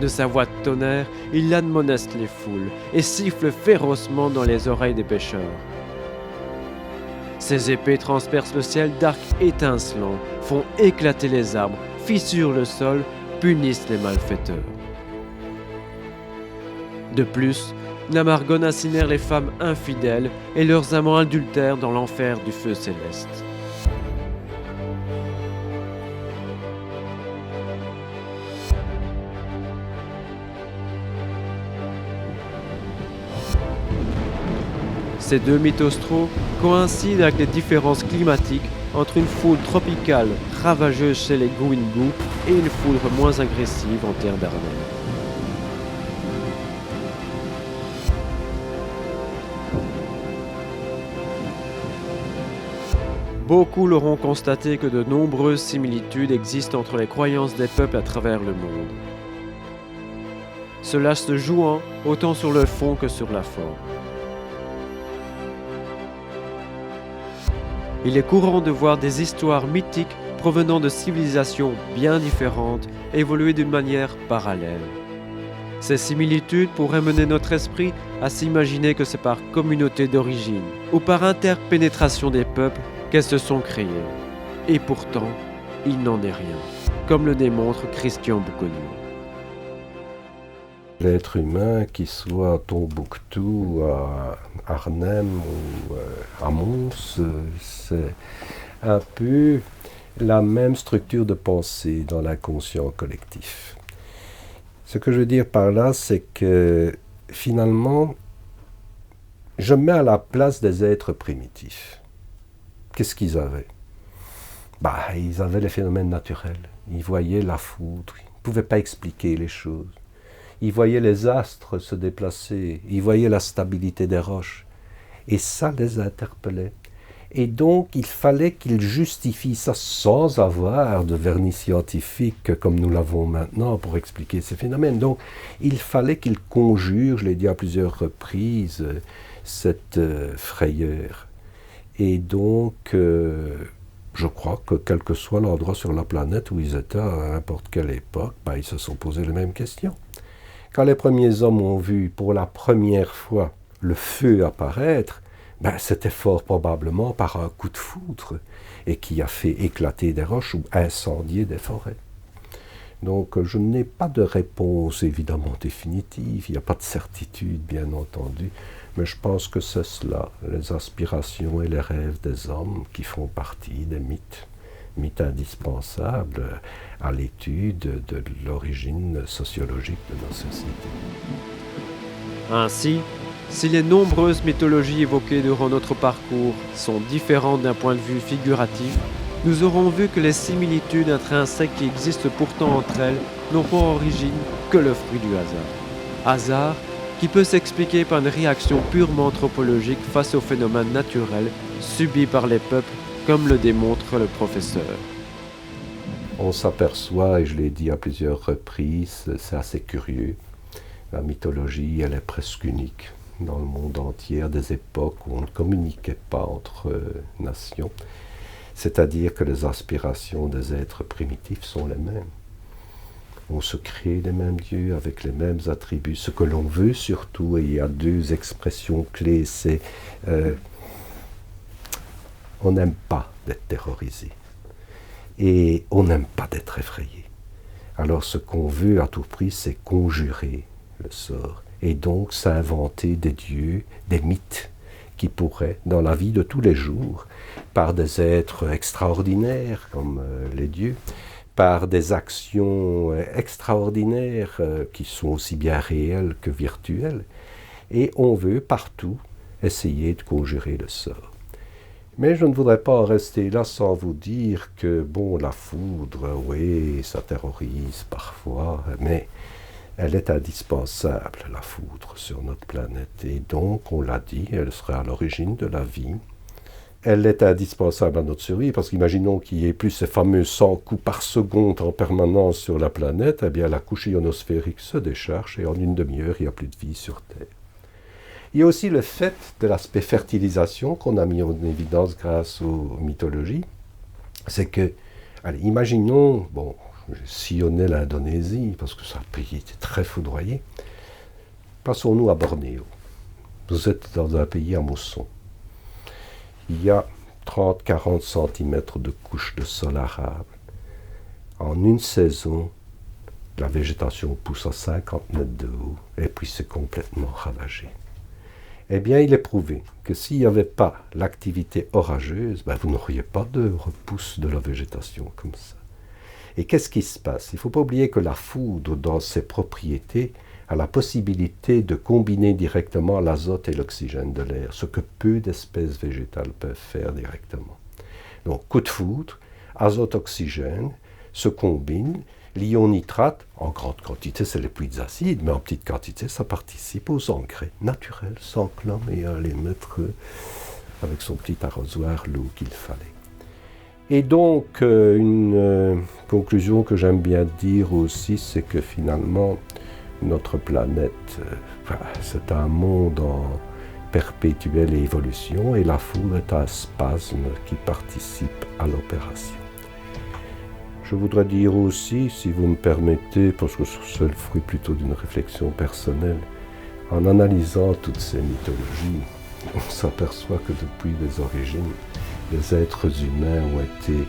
De sa voix de tonnerre, il admoneste les foules et siffle férocement dans les oreilles des pêcheurs. Ses épées transpercent le ciel d'arcs étincelants, font éclater les arbres, fissurent le sol, punissent les malfaiteurs. De plus, Namargon incinère les femmes infidèles et leurs amants adultères dans l'enfer du feu céleste. Ces deux mythes austraux coïncident avec les différences climatiques entre une foudre tropicale ravageuse chez les Gwinngu et une foudre moins agressive en terre d'Arnhem. Beaucoup l'auront constaté que de nombreuses similitudes existent entre les croyances des peuples à travers le monde. Cela se jouant autant sur le fond que sur la forme. Il est courant de voir des histoires mythiques provenant de civilisations bien différentes évoluer d'une manière parallèle. Ces similitudes pourraient mener notre esprit à s'imaginer que c'est par communauté d'origine ou par interpénétration des peuples qu'elles se sont créées. Et pourtant, il n'en est rien, comme le démontre Christian Boucognou. L'être humain, qu'il soit à Tombouctou, à Arnhem ou à Mons, c'est un peu la même structure de pensée dans l'inconscient collectif. Ce que je veux dire par là, c'est que finalement, je me mets à la place des êtres primitifs. Qu'est-ce qu'ils avaient ? Ils avaient les phénomènes naturels. Ils voyaient la foudre, ils ne pouvaient pas expliquer les choses. Ils voyaient les astres se déplacer, ils voyaient la stabilité des roches. Et ça les interpellait. Et donc, il fallait qu'ils justifient ça sans avoir de vernis scientifique comme nous l'avons maintenant pour expliquer ces phénomènes. Donc, il fallait qu'ils conjurent, je l'ai dit à plusieurs reprises, cette frayeur. Et donc, je crois que quel que soit l'endroit sur la planète où ils étaient à n'importe quelle époque, ils se sont posés les mêmes questions. Quand les premiers hommes ont vu pour la première fois le feu apparaître, c'était fort probablement par un coup de foudre et qui a fait éclater des roches ou incendier des forêts. Donc je n'ai pas de réponse évidemment définitive, il n'y a pas de certitude bien entendu, mais je pense que c'est cela, les aspirations et les rêves des hommes qui font partie des mythes indispensables à l'étude de l'origine sociologique de nos sociétés. Ainsi, si les nombreuses mythologies évoquées durant notre parcours sont différentes d'un point de vue figuratif, nous aurons vu que les similitudes intrinsèques qui existent pourtant entre elles n'ont pour origine que le fruit du hasard. Hasard qui peut s'expliquer par une réaction purement anthropologique face aux phénomènes naturels subis par les peuples, comme le démontre le professeur. On s'aperçoit, et je l'ai dit à plusieurs reprises, c'est assez curieux, la mythologie, elle est presque unique dans le monde entier, à des époques où on ne communiquait pas entre nations. C'est-à-dire que les aspirations des êtres primitifs sont les mêmes. On se crée les mêmes dieux avec les mêmes attributs. Ce que l'on veut surtout, et il y a deux expressions clés, c'est on n'aime pas d'être terrorisé et on n'aime pas d'être effrayé. Alors ce qu'on veut à tout prix, c'est conjurer le sort et donc s'inventer des dieux, des mythes qui pourraient, dans la vie de tous les jours, par des êtres extraordinaires comme les dieux, par des actions extraordinaires qui sont aussi bien réelles que virtuelles, et on veut partout essayer de conjurer le sort. Mais je ne voudrais pas en rester là sans vous dire que, bon, la foudre, oui, ça terrorise parfois, mais elle est indispensable, la foudre, sur notre planète. Et donc, on l'a dit, elle serait à l'origine de la vie. Elle est indispensable à notre survie, parce qu'imaginons qu'il y ait plus ces fameux 100 coups par seconde en permanence sur la planète, eh bien la couche ionosphérique se décharge et en une demi-heure, il n'y a plus de vie sur Terre. Il y a aussi le fait de l'aspect fertilisation qu'on a mis en évidence grâce aux mythologies. C'est que, allez, imaginons, bon, j'ai sillonné l'Indonésie, parce que ce pays était très foudroyé. Passons-nous à Bornéo. Vous êtes dans un pays à mousson. Il y a 30-40 cm de couches de sol arable. En une saison, la végétation pousse à 50 mètres de haut, et puis c'est complètement ravagé. Eh bien, il est prouvé que s'il n'y avait pas l'activité orageuse, vous n'auriez pas de repousse de la végétation comme ça. Et qu'est-ce qui se passe? Il ne faut pas oublier que la foudre, dans ses propriétés, a la possibilité de combiner directement l'azote et l'oxygène de l'air, ce que peu d'espèces végétales peuvent faire directement. Donc, coup de foudre, azote-oxygène se combinent. L'ion nitrate, en grande quantité, c'est les pluies acides, mais en petite quantité, ça participe aux engrais naturels, sans que l'homme ait à aller mettre avec son petit arrosoir l'eau qu'il fallait. Et donc, une conclusion que j'aime bien dire aussi, c'est que finalement, notre planète, c'est un monde en perpétuelle évolution, et la foudre est un spasme qui participe à l'opération. Je voudrais dire aussi, si vous me permettez, parce que c'est le fruit plutôt d'une réflexion personnelle, en analysant toutes ces mythologies, on s'aperçoit que depuis les origines, les êtres humains ont été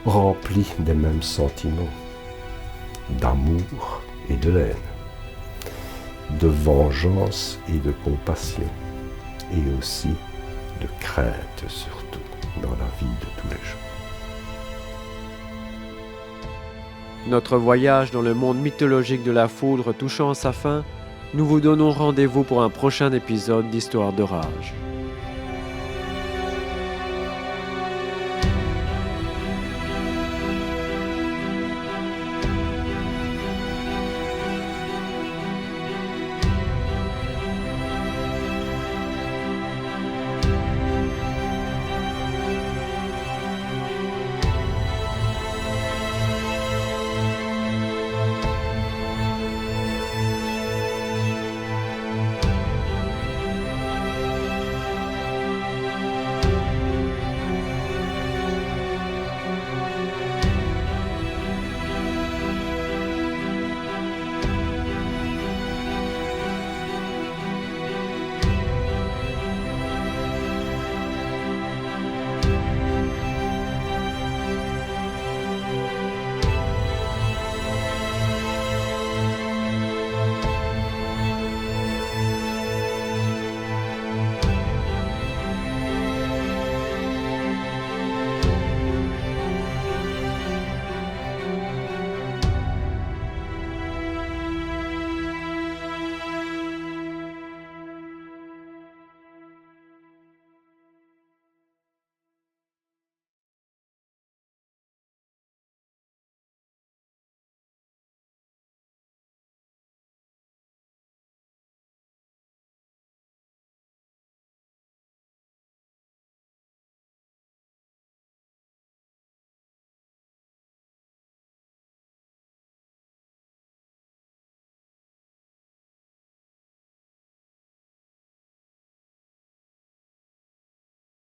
remplis des mêmes sentiments, d'amour et de haine, de vengeance et de compassion, et aussi de crainte surtout dans la vie de tous les jours. Notre voyage dans le monde mythologique de la foudre touchant à sa fin, nous vous donnons rendez-vous pour un prochain épisode d'Histoire de Rage.